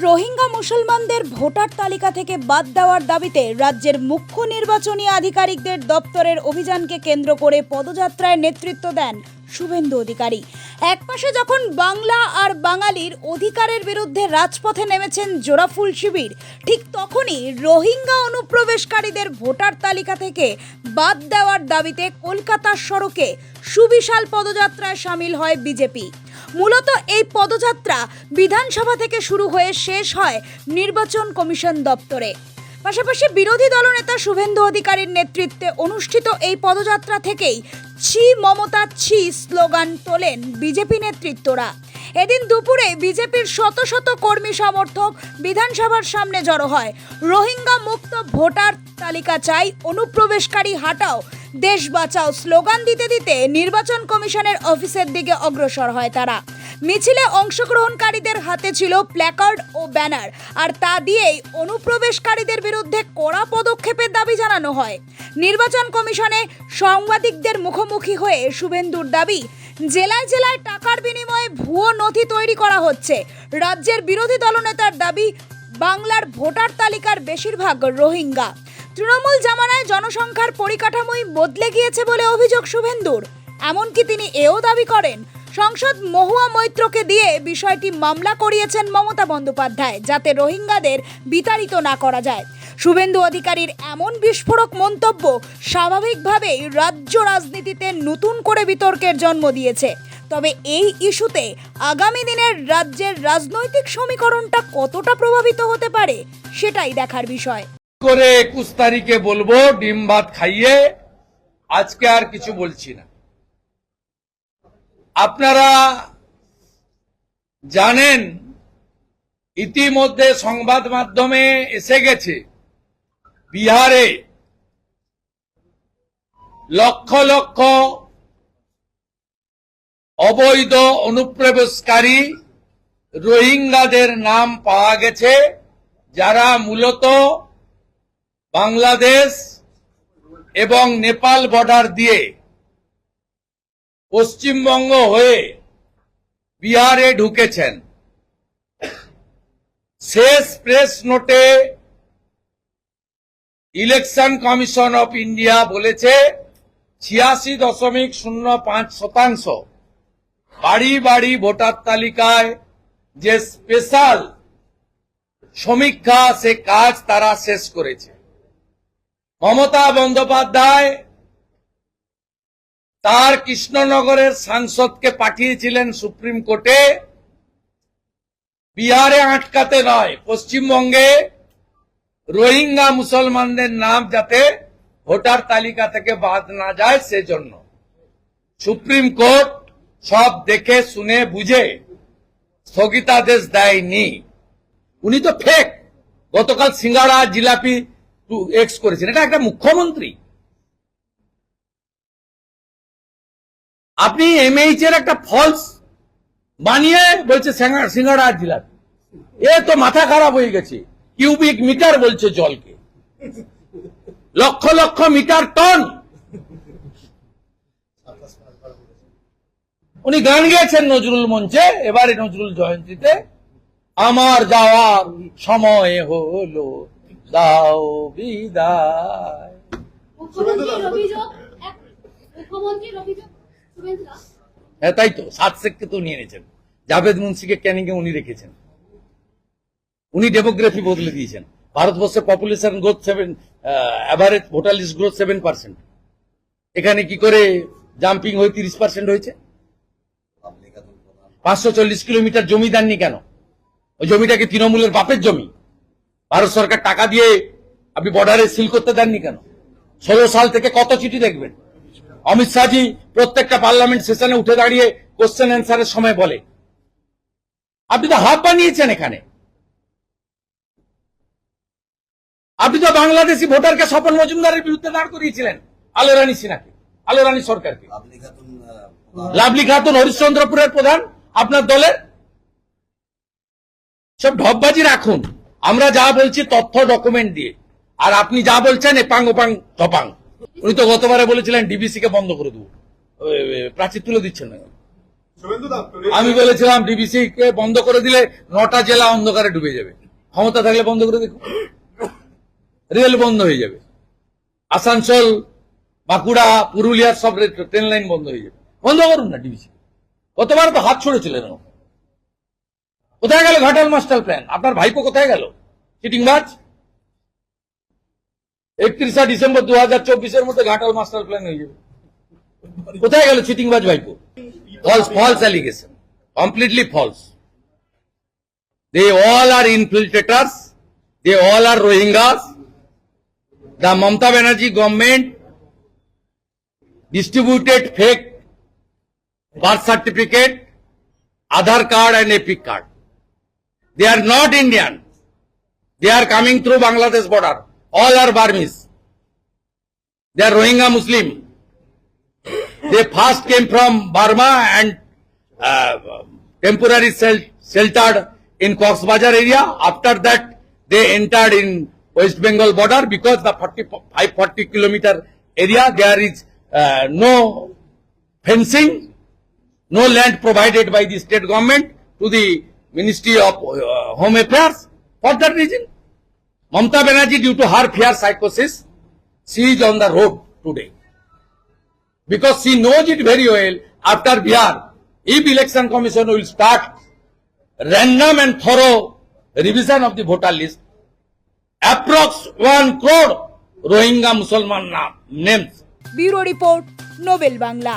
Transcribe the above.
রোহিঙ্গা মুসলমানদের ভোটার তালিকা থেকে বাদ দেওয়ার দাবিতে রাজ্যের মুখ্য নির্বাচনী আধিকারিকদের দপ্তরের অভিযানকে কেন্দ্র করে পদযাত্রায় নেতৃত্ব দেন শুভেন্দু অধিকারী। একপাশে যখন বাংলা আর বাঙালির অধিকারের বিরুদ্ধে রাজপথে নেমেছেন জোড়াফুল শিবির, ঠিক তখনই রোহিঙ্গা অনুপ্রবেশকারীদের ভোটার তালিকা থেকে বাদ দেওয়ার দাবিতে কলকাতার সড়কে সুবিশাল পদযাত্রায় সামিল হয় বিজেপি। মূলত এই পদযাত্রা বিধানসভা থেকে শুরু হয়ে শেষ হয় নির্বাচন কমিশন দপ্তরে। পাশাপাশি বিরোধী দলনেতা শুভেন্দু অধিকারীর নেতৃত্বে অনুষ্ঠিত এই পদযাত্রা থেকেই ছি মমতা ছি স্লোগান তোলেন বিজেপি নেতৃত্বরা। এদিন দুপুরে বিজেপির শত শত কর্মী সমর্থক বিধানসভার সামনে জড়ো হয়। রোহিঙ্গা মুক্ত ভোটার তালিকা চাই, অনুপ্রবেশকারী হাটাও, দেশ বাঁচাও স্লোগান দিতে দিতে নির্বাচন কমিশনের অফিসের দিকে অগ্রসর হয় তারা। মিছিলে অংশগ্রহণকারীদের হাতে ছিল প্ল্যাকার্ড ও ব্যানার, আর তা দিয়েই অনুপ্রবেশকারীদের বিরুদ্ধে কড়া পদক্ষেপের দাবি জানানো হয়। নির্বাচন কমিশনে সাংবাদিকদের মুখোমুখি হয়ে শুভেন্দুর দাবি, জেলায় জেলায় টাকার বিনিময়ে ভুয়ো নথি তৈরি করা হচ্ছে। রাজ্যের বিরোধী দলনেতার দাবি, বাংলার ভোটার তালিকার বেশিরভাগ রোহিঙ্গা। তৃণমূল জামানায় জনসংখ্যার পরিকাঠামোই বদলে গিয়েছে বলে অভিযোগ শুভেন্দুর। এমনকি তিনি এও দাবি করেন, সংসদ মহুয়া মৈত্রকে দিয়ে বিষয়টি মামলা করিয়েছেন মমতা বন্দ্যোপাধ্যায়, যাতে রোহিঙ্গাদের বিতাড়িত না করা যায়। শুভেন্দু অধিকারীর এমন বিস্ফোরক মন্তব্য স্বাভাবিকভাবেই রাজ্য রাজনীতিতে নতুন করে বিতর্কের জন্ম দিয়েছে। তবে এই ইস্যুতে আগামী দিনের রাজ্যের রাজনৈতিক সমীকরণটা কতটা প্রভাবিত হতে পারে সেটাই দেখার বিষয়। করে 21 তারিখে বলবো, ডিম ভাত খাইয়ে আজকে আর কিছু বলছি না। আপনারা জানেন, ইতিমধ্যে সংবাদ মাধ্যমে এসে গেছে, বিহারে লক্ষ লক্ষ অবৈধ অনুপ্রবেশকারী রোহিঙ্গাদের নাম পাওয়া গেছে, যারা মূলত বাংলাদেশ এবং নেপাল বর্ডার দিয়ে পশ্চিমবঙ্গ হয়ে বিহারে ঢুকেছেন। শেষ প্রেস নোটে ইলেকশন কমিশন অফ ইন্ডিয়া বলেছে 86.05% বাড়ি বাড়ি ভোটার তালিকায় যে স্পেশাল সমীক্ষা, সে কাজ তারা শেষ করেছে। মমতা বন্দ্যোপাধ্যায় তার কৃষ্ণনগরের সাংসদকে পাঠিয়েছিলেন সুপ্রিম কোর্টে, বিহারে আটকাতে নয়, পশ্চিমবঙ্গে রোহিঙ্গা মুসলমানদের নাম যাতে ভোটার তালিকা থেকে বাদ না যায় সেজন্য। সুপ্রিম কোর্ট সব দেখে শুনে বুঝে স্থগিতাদেশ দেয়নি। উনি তো ফেক, গতকাল সিঙ্গাড়া জিলাপি এক্স করেছেন, এটা একটা মুখ্যমন্ত্রী। আপনি এমএইচ এর একটা ফলস বানিয়ে বলছে সিঙ্গাড়া আর জিলাপি, এ তো মাথা খারাপ হয়ে গেছে। কিউবিক মিটার বলছে জলকে, লক্ষ লক্ষ মিটার টন। উনি গান গেয়েছেন নজরুল মঞ্চে, এবারে নজরুল জয়ন্তীতে, আমার যাওয়ার সময় হলো, দাও বিদায়। হ্যাঁ তাই তো, 7 শেখকে তো নিয়ে নিয়েছেন, জাভেদ মুন্সিকে ক্যানিংয়ে উনি রেখেছেন। উনি ডেমোগ্রাফি বদলে দিয়েছেন। ভারতবর্ষের population growth 7, average voter list growth 7%। এখানে কি করে জাম্পিং হয়ে 30% হয়েছে? 540 কিলোমিটার জমি দেননি কেন? ওই জমিটাকে তৃণমূলের বাপের জমি, ভারত সরকার টাকা দিয়ে আপনি বর্ডারে সিল করতে দেননি কেন? 16 সাল থেকে কত চিঠি দেখবেন? অমিত শাহজি প্রত্যেকটা পার্লামেন্ট সেশনে উঠে দাঁড়িয়ে কোশ্চেন অ্যান্সারের সময় বলে, আপনি তো হাব বানিয়েছেন এখানে। আপনি তো বাংলাদেশি ভোটারকে স্বপন মজুমদারের বিরুদ্ধে দাঁড় করিয়েছিলেন, আলো রানী সিনহাকে, আলো রানী সরকারকে। লাভলি খাতুন হরিশ্চন্দ্রপুরের প্রধান আপনার দলের। সব ঢপবাজি রাখুন, আমরা যা বলছি তথ্য ডকুমেন্ট দিয়ে, আর আপনি যা বলছেন এপাং ওপাং টপাং। উনি তো গতবারে বলেছিলেন ডিবিসি কে বন্ধ করে দেবো, প্রাচীর তুলে দিচ্ছেন না। আমি বলেছিলাম ডিবিসি কে বন্ধ করে দিলে 9টা জেলা অন্ধকারে ডুবে যাবে। ক্ষমতা থাকলে বন্ধ করে দেখো, রেল বন্ধ হয়ে যাবে। আসানসোল, বাঁকুড়া, পুরুলিয়ার সব ট্রেন লাইন বন্ধ হয়ে যাবে। বন্ধ করুন না ডিবিসি। কতবার তো হাত ছড়েছিলেন। কোথায় গেল ঘাটাল মাস্টার প্ল্যান? আপনার ভাইপো কোথায় গেল? চিটিংবাজ। 31 ডিসেম্বর 2024 মধ্যে ঘাটাল মাস্টার প্ল্যান হয়ে যাবে। কোথায় গেল চিটিংবাজ ভাইপো? false allegation, completely false. They all are infiltrators, they all are Rohingyas. The Mamata Banerjee government distributed fake birth certificate, Aadhaar card and Epic card. They are not Indian, they are coming through Bangladesh border. All are Burmese, they are Rohingya Muslim. They first came from Burma and temporarily sheltered in Cox's Bazar area. After that, they entered in West Bengal border because the 40 kilometer area there is no fencing, no land provided by the state government to the Ministry of Home Affairs. For that reason, Mamata Banerjee, due to her fear psychosis, she is on the road today. Because she knows it very well, after Bihar, if election commission will start random and thorough revision of the voter list, approx 1 crore Rohingya Musalman names. Bureau report, Nobel Bangla.